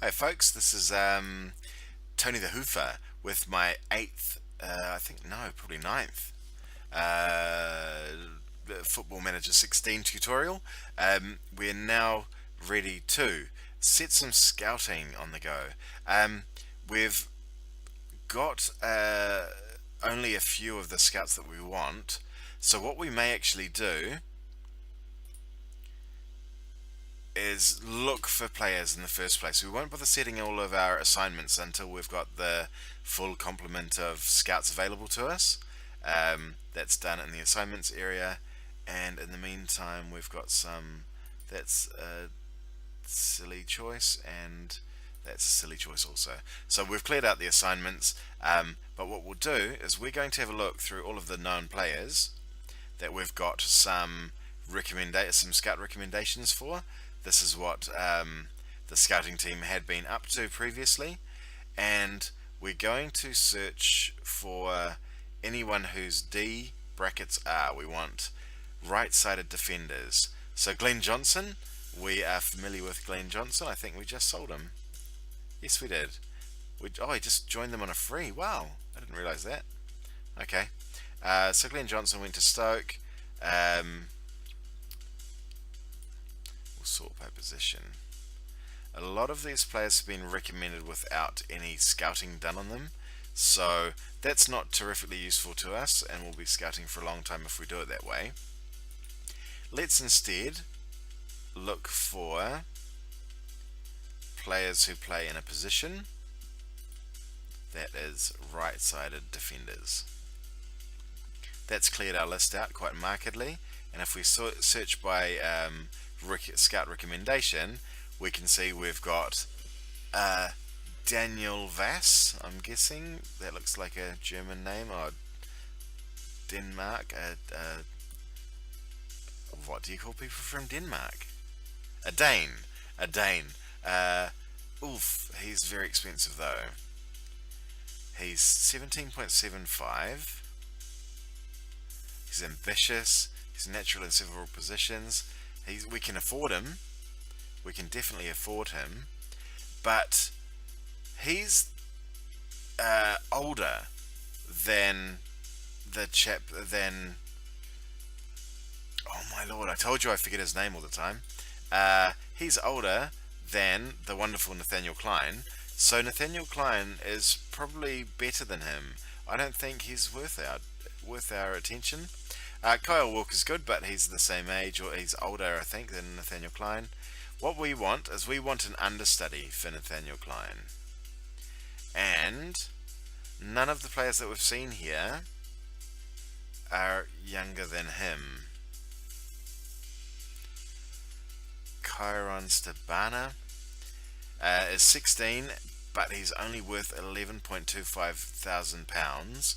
Hi folks, this is Tony the Hoofer with my eighth, I think no, probably ninth, uh, Football Manager 16 tutorial. We're now ready to set some scouting on the go. We've got only a few of the scouts that we want, so what we may actually do is look for players in the first place. We won't bother setting all of our assignments until we've got the full complement of scouts available to us. That's done in the assignments area, and in the meantime we've got some. That's a silly choice, and that's a silly choice also. So we've cleared out the assignments, but what we'll do is we're going to have a look through all of the known players that we've got some scout recommendations for. This is what the scouting team had been up to previously, and we're going to search for anyone whose D brackets are. We want right-sided defenders. So Glenn Johnson, we are familiar with Glenn Johnson. I think we just sold him. Yes, we did. He just joined them on a free. Wow, I didn't realise that. Okay, so Glenn Johnson went to Stoke. We'll sort by position. A lot of these players have been recommended without any scouting done on them, so that's not terrifically useful to us, and we'll be scouting for a long time if we do it that way. Let's instead look for players who play in a position that is right-sided defenders. That's cleared our list out quite markedly, and if we search by scout recommendation, we can see we've got Daniel Vass. I'm guessing that looks like a German name, or Denmark. What do you call people from Denmark? A Dane. A Dane. Oof, he's very expensive though. He's 17.75. He's ambitious. He's natural in several positions. We can afford him. We can definitely afford him. But he's older than the chap than. Oh my lord! I told you I forget his name all the time. He's older than the wonderful Nathaniel Klein. So Nathaniel Klein is probably better than him. I don't think he's worth our attention. Kyle Walker's good, but he's the same age, or he's older, I think, than Nathaniel Klein. What we want is we want an understudy for Nathaniel Klein. And none of the players that we've seen here are younger than him. Chiron Stabana is 16, but he's only worth £11,250.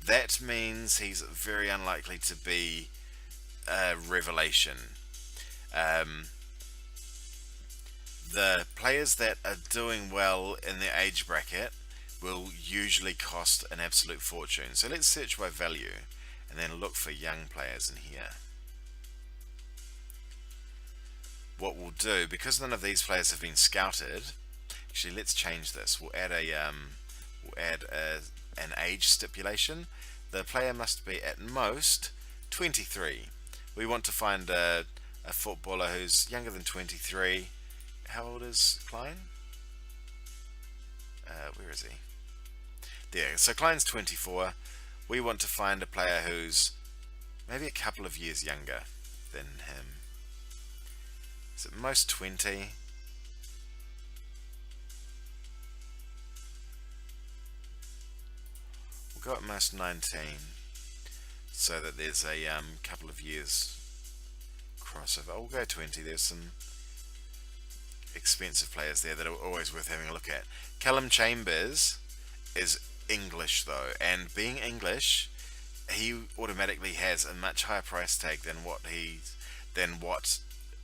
That means he's very unlikely to be a revelation. The players that are doing well in their age bracket will usually cost an absolute fortune. So let's search by value and then look for young players in here. What we'll do, because none of these players have been scouted, actually let's change this. We'll add an age stipulation. The player must be at most 23. We want to find a footballer who's younger than 23. How old is Klein? Where is he? There. So Klein's 24. We want to find a player who's maybe a couple of years younger than him. Is at most 20. We'll go at most 19, so that there's a couple of years crossover. We'll go 20. There's some expensive players there that are always worth having a look at. Callum Chambers is English though, and being English, he automatically has a much higher price tag than what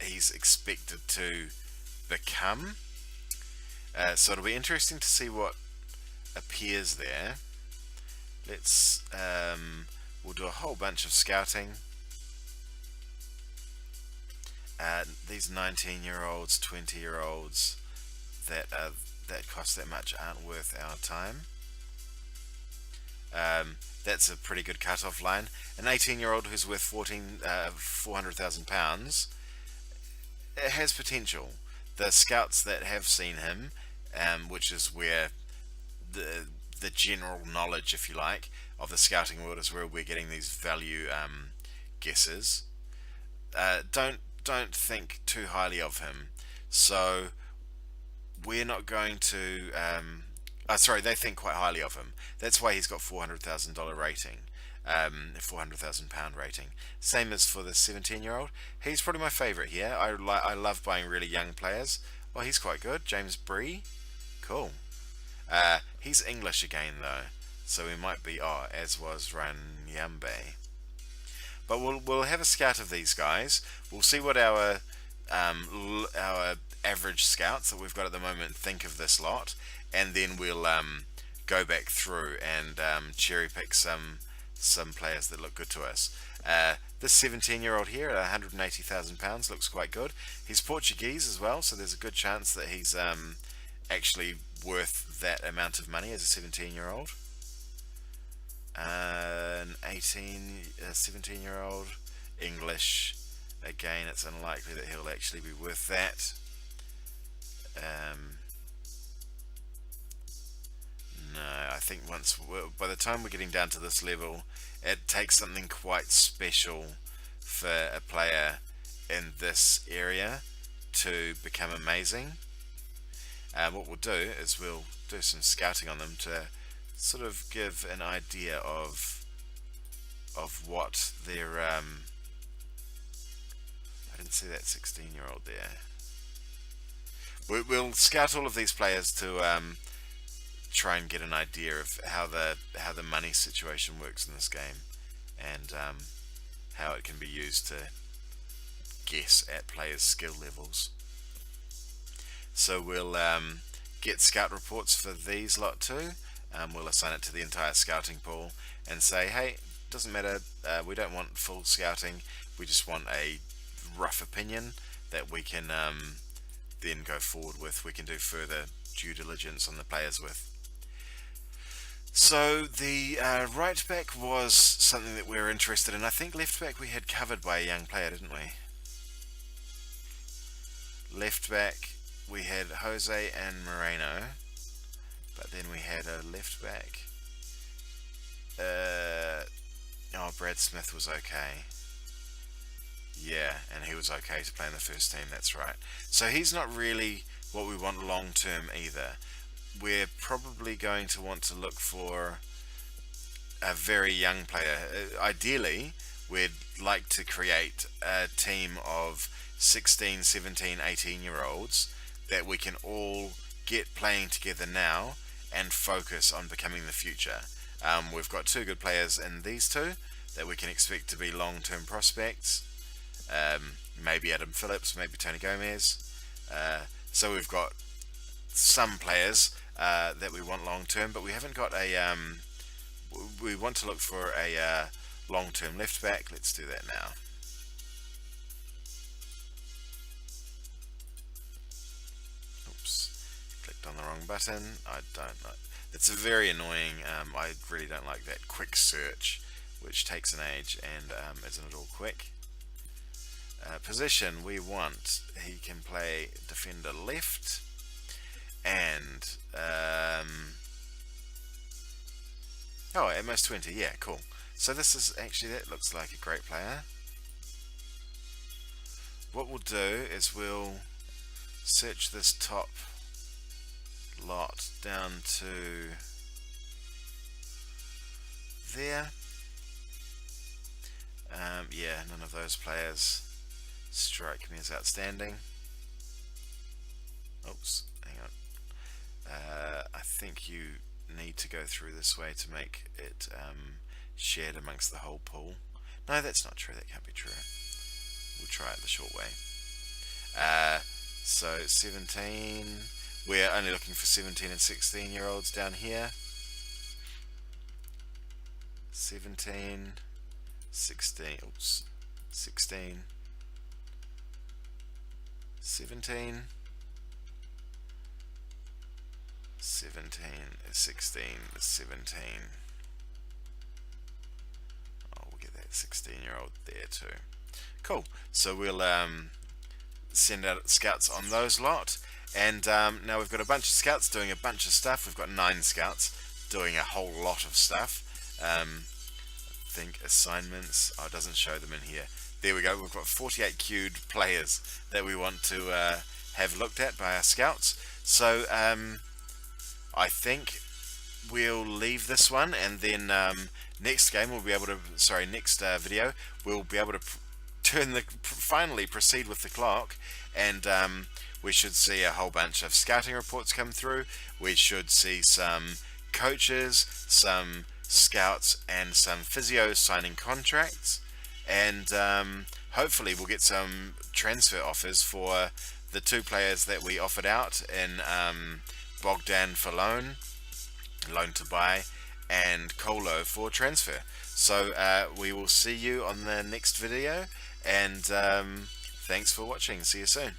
he's expected to become. So it'll be interesting to see what appears there. We'll do a whole bunch of scouting. These 19-year-olds, 20-year-olds, that cost that much aren't worth our time. That's a pretty good cut-off line. An 18-year-old who's worth £400,000, it has potential. The scouts that have seen him, which is where the general knowledge, if you like, of the scouting world is where we're getting these value guesses. Don't think too highly of him. So we're not going to. Sorry, they think quite highly of him. That's why he's got $400,000 rating, £400,000 rating. Same as for the 17-year-old. He's probably my favourite here. I love buying really young players. Oh, he's quite good. James Bree, cool. He's English again though, so we might be. Oh, as was Ranyambe. But we'll have a scout of these guys. We'll see what our average scouts that we've got at the moment think of this lot, and then we'll go back through and cherry pick some players that look good to us. This 17-year-old here at £180,000 looks quite good. He's Portuguese as well, so there's a good chance that he's actually worth that amount of money as a 17-year-old. An 17-year-old English. Again, it's unlikely that he'll actually be worth that. No, I think by the time we're getting down to this level, it takes something quite special for a player in this area to become amazing. What we'll do is we'll do some scouting on them to sort of give an idea of what their I didn't see that 16-year-old there. We'll scout all of these players to try and get an idea of how the money situation works in this game, and how it can be used to guess at players' skill levels. So we'll get scout reports for these lot too. We'll assign it to the entire scouting pool and say, hey, doesn't matter, we don't want full scouting, we just want a rough opinion that we can then go forward with. We can do further due diligence on the players with. So the right back was something that we were interested in. I think left back we had covered by a young player, didn't we? Left back we had Jose and Moreno, but then we had a left back. Brad Smith was okay. Yeah, and he was okay to play in the first team, that's right. So he's not really what we want long term either. We're probably going to want to look for a very young player. Ideally, we'd like to create a team of 16, 17, 18-year-olds that we can all get playing together now and focus on becoming the future. We've got two good players in these two that we can expect to be long-term prospects. Maybe Adam Phillips, maybe Tony Gomez. So we've got some players that we want long-term, but we haven't got a... we want to look for a long-term left-back. Let's do that now. Oops, clicked on the wrong button. I don't know. It's very annoying. I really don't like that quick search, which takes an age and isn't at all quick. Position we want, he can play defender left, and oh, at most 20, yeah, cool. So this is actually, that looks like a great player. What we'll do is we'll search this top lot down to there. Yeah, none of those players strike me as outstanding. Oops, hang on. I think you need to go through this way to make it shared amongst the whole pool. No, that's not true. That can't be true. We'll try it the short way. So 17. We're only looking for 17 and 16-year-olds down here. 17, 16, oops, 16, 17, 17, 16, 17. Oh, we'll get that 16-year-old there too. Cool. So we'll send out scouts on those lot. And now we've got a bunch of scouts doing a bunch of stuff. We've got 9 scouts doing a whole lot of stuff. I think assignments. Oh, it doesn't show them in here. There we go. We've got 48 queued players that we want to have looked at by our scouts. So I think we'll leave this one, and then next game we'll be able to. Sorry, next video we'll be able to finally proceed with the clock, and we should see a whole bunch of scouting reports come through. We should see some coaches, some scouts, and some physios signing contracts, and hopefully we'll get some transfer offers for the 2 players that we offered out in Bogdan for loan to buy, and Colo for transfer. So we will see you on the next video, and thanks for watching. See you soon.